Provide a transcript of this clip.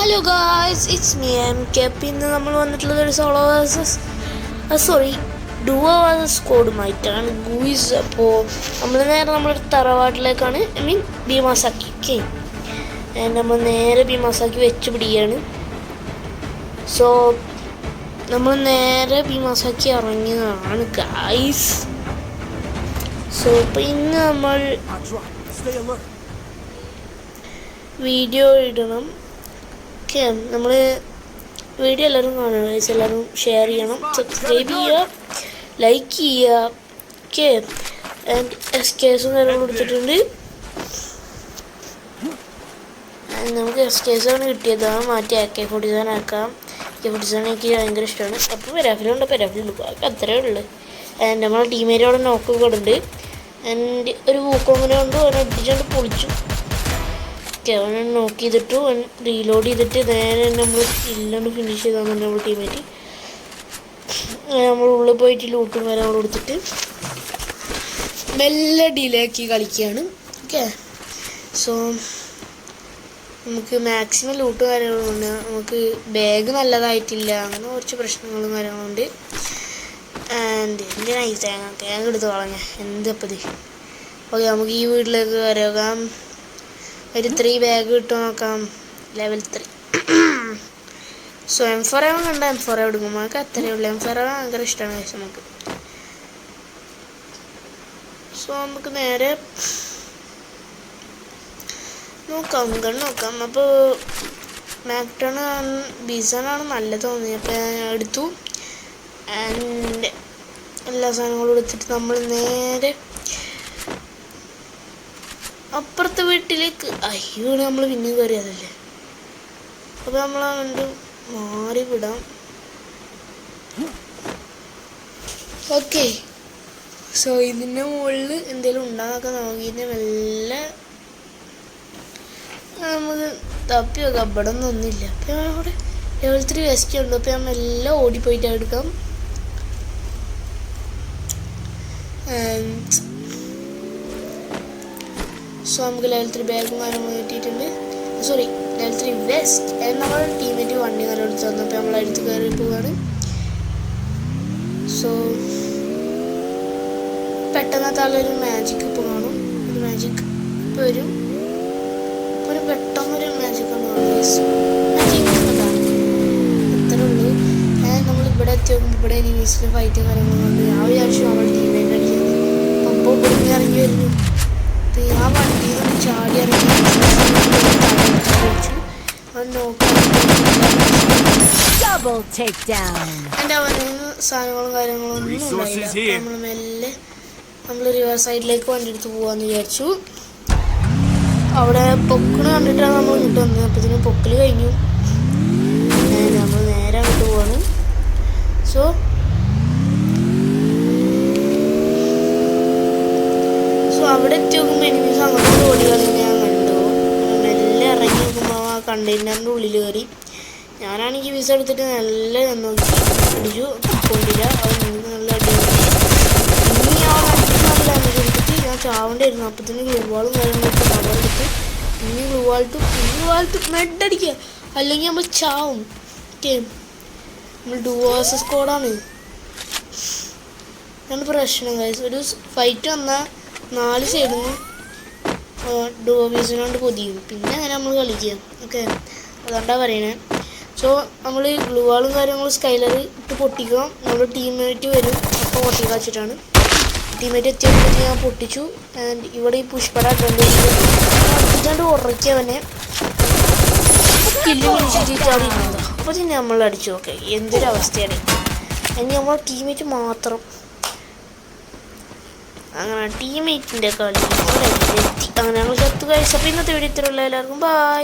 Hello guys, it's me MK. ഇന്ന് നമ്മൾ വന്നിട്ടുള്ളത് ഒരു സോളോ ഡുവോ വേഴ്സസ് സ്ക്വാഡുമായിട്ടാണ് ഗൂയിസ്. അപ്പോൾ നമ്മൾ നേരെ നമ്മുടെ തറവാട്ടിലേക്കാണ്, ഭീമാസാക്കി. ഓക്കെ, നമ്മൾ നേരെ ഭീമാസാക്കി വെച്ച് പിടിക്കുകയാണ്. സോ നമ്മൾ നേരെ ഭീമാസാക്കി ഇറങ്ങിയതാണ് ഗായ്സ്. സോ ഇപ്പോൾ ഇന്ന് നമ്മൾ വീഡിയോ ഇടണം. ഓക്കെ, നമ്മൾ വീഡിയോ എല്ലാവരും കാണണം ഗൈസ്, എല്ലാവരും ഷെയർ ചെയ്യണം, സബ്സ്ക്രൈബ് ചെയ്യുക, ലൈക്ക് ചെയ്യുക. ഓക്കെ, ആൻഡ് SKS കാര്യങ്ങൾ കൊടുത്തിട്ടുണ്ട്. നമുക്ക് SKS ആണ് കിട്ടിയത്, മാറ്റി AK-47 ആക്കാം. AK-47 എനിക്ക് ഭയങ്കര ഇഷ്ടമാണ്. അപ്പോൾ പെരാഫിലുണ്ട്, അത്രയേ ഉള്ളൂ. ആൻഡ് നമ്മളെ ടീമേറ്റ് അവിടെ നോക്കൊക്കെ ഉണ്ട്. ആൻഡ് ഒരു പൂക്കോങ്ങനെ കൊണ്ട് അവനെ അടിച്ചുകൊണ്ട് പൊളിച്ചു. അവനെ നോക്ക് ചെയ്തിട്ടു, റീലോഡ് ചെയ്തിട്ട് നേരെ നമ്മൾ ഇല്ലാണ്ട് ഫിനിഷ് ചെയ്താൽ നമ്മൾ ടീമേറ്റ്. നമ്മൾ ഉള്ളിൽ പോയിട്ട് ലൂട്ടും കാര്യങ്ങൾ കൊടുത്തിട്ട് മെല്ലെ ഡിലേ ആക്കി കളിക്കുകയാണ്. ഓക്കെ, സോ നമുക്ക് മാക്സിമം ലൂട്ടും കാര്യങ്ങളുണ്ട്. നമുക്ക് ബാഗ് നല്ലതായിട്ടില്ല, അങ്ങനെ കുറച്ച് പ്രശ്നങ്ങളും കാര്യങ്ങളുണ്ട്. ആൻഡ് എൻ്റെ നൈസായൊക്കെ ഞാൻ എടുത്ത് കളഞ്ഞ എന്തപ്പത്. ഓക്കെ, നമുക്ക് ഈ വീട്ടിലേക്ക് കയറിയാക്കാം. ഒരു 3 ബാഗ് കിട്ടുമോ നോക്കാം. ലെവൽ 3. സോ M4 കണ്ട M4 എടുക്കും. നമുക്ക് അത്രയേ ഉള്ളൂ. M4 ഭയങ്കര ഇഷ്ടമാണ് ഗൈസ് നമുക്ക്. സോ നമുക്ക് നേരെ നോക്കാം. അപ്പോൾ മാക്ടൺ ബീസണാണ് നല്ലത് തോന്നി, അപ്പോൾ ഞാൻ എടുത്തു. ആൻഡ് എല്ലാ സാധനങ്ങളും എടുത്തിട്ട് നമ്മൾ നേരെ അപ്പുറത്തെ വീട്ടിലേക്ക് നമ്മൾ പിന്നെ കയറിയതല്ലേ. അപ്പോൾ നമ്മൾ അങ്ങോട്ട് മാറി വിടാം. ഓക്കെ, സോ ഇതിൻ്റെ മുകളിൽ എന്തെങ്കിലും ഉണ്ടാകാനൊക്കെ നോക്കിയിട്ട് മെല്ലെ നമുക്ക് തപ്പി വെക്കാം. ഇവിടെ ഒന്നുമില്ല. അപ്പോൾ അവിടെ ലെവൽ 3 വെസ്റ്റ് ഉണ്ട്. അപ്പോൾ ഞാൻ മെല്ലെ ഓടിപ്പോയിട്ട് എടുക്കാം. സോ നമുക്ക് ലെവൽ 3 ബാഗും കാര്യങ്ങളും കിട്ടിയിട്ടുണ്ട്. Level 3 west. നമ്മുടെ ടീമേറ്റ് വണ്ടി കാര്യം എടുത്ത് തന്നപ്പോൾ നമ്മൾ അടുത്ത് കയറി പോവുകയാണ്. സോ പെട്ടെന്നൊരു മാജിക് ഇപ്പോൾ കാണും. ഒരു മാജിക് ഇപ്പോൾ വരും. ഒരു പെട്ടെന്നൊരു മാജിക്കാണ് അത്രേ ഉള്ളൂ. നമ്മൾ ഇവിടെ എത്തി നോക്കുമ്പോൾ ഇവിടെ എനിമീസിൽ ഫൈറ്റും കാര്യങ്ങളുണ്ട്. ആ വിചാരിച്ചു നമ്മൾ ടീമേറ്റ് അടിക്കുന്നത്. അപ്പോൾ ഇവിടെ ഇറങ്ങി വരുന്നു. ആ വണ്ടിയിൽ നിന്ന് ചാടി ഇറങ്ങി എൻ്റെ അവന് സാധനങ്ങളും കാര്യങ്ങളും ഒന്നും ഉണ്ടായില്ല. നമ്മൾ മെല്ലെ റിവർ സൈഡിലേക്ക് വണ്ടി എടുത്ത് പോകാമെന്ന് വിചാരിച്ചു. അവിടെ പൊക്കിന് കണ്ടിട്ടാണ് നമ്മൾ ഇങ്ങോട്ട് വന്നത്. അപ്പോൾ ഇതിന് പൊക്കിൽ കഴിഞ്ഞു. നമ്മൾ നേരെ അങ്ങോട്ട് പോവാണ്. സോ അവിടെ എത്തി നോക്കുമ്പോൾ എനിമീസ് അങ്ങോട്ട് ഓടി കളഞ്ഞ് ഞാൻ കണ്ടു. മെല്ലെ ഇറങ്ങി നോക്കുമ്പോൾ ആ കണ്ടെയ്നറിൻ്റെ ഉള്ളിൽ കയറി. ഞാനാണെങ്കിൽ വിസ എടുത്തിട്ട് നല്ല നോക്കി അടിച്ചു, കൊണ്ടില്ല. അത് നിങ്ങൾക്ക് നല്ല അടിപൊളി. ഇനി ആ നല്ല ഡാമേജ് എടുത്തിട്ട് ഞാൻ ചാവേണ്ടായിരുന്നു. അപ്പത്തിന് ഗ്ലൂവാളും കാര്യങ്ങളൊക്കെ കവറെടുത്ത് ഇനി ഗ്ലൂവാൾട്ട് മെഡടിക്കുക, അല്ലെങ്കിൽ നമ്മൾ ചാവും. ഓക്കെ, നമ്മൾ ഡുവോസ് സ്ക്വാഡാണ്. അതാണ് പ്രശ്നം ഗൈസ്. ഒരു ഫൈറ്റ് വന്നാൽ 4 സൈഡിൽ നിന്ന് ഡുവോബീസിനോണ്ട് പൊതിയും. പിന്നെ അങ്ങനെ നമ്മൾ കളിക്കുക. ഓക്കെ, അതുകൊണ്ടാണ് പറയണേ. സോ നമ്മൾ ഗ്ലൂവാളും കാര്യങ്ങളും സ്കൈലർ ഇട്ട് പൊട്ടിക്കുക. നമ്മുടെ ടീമേറ്റ് വരും, അപ്പോൾ പൊട്ടിക്കുക വെച്ചിട്ടാണ്. ടീമേറ്റ് എത്തിയപ്പോൾ ഞാൻ പൊട്ടിച്ചു. ആൻഡ് ഇവിടെ ഈ പുഷ്പട പൊട്ടിച്ചാണ്ട് ഉറക്കിയവനെ കില്ല് പിടിച്ചിട്ട് അവിടെ ഇരുന്നതാ. അപ്പോൾ തന്നെ നമ്മൾ അടിച്ചു. ഓക്കെ, എന്തൊരവസ്ഥയാണ്. ഇനി നമ്മളെ ടീമേറ്റ് മാത്രം. അങ്ങനെ ടീമേറ്റിൻ്റെ കളി അങ്ങനെ ഞങ്ങൾ ചത്തു കഴിച്ചു. അപ്പോൾ ഇന്നത്തെ വീഡിയോ ഇത്രയുള്ള എല്ലാവർക്കും ബൈ.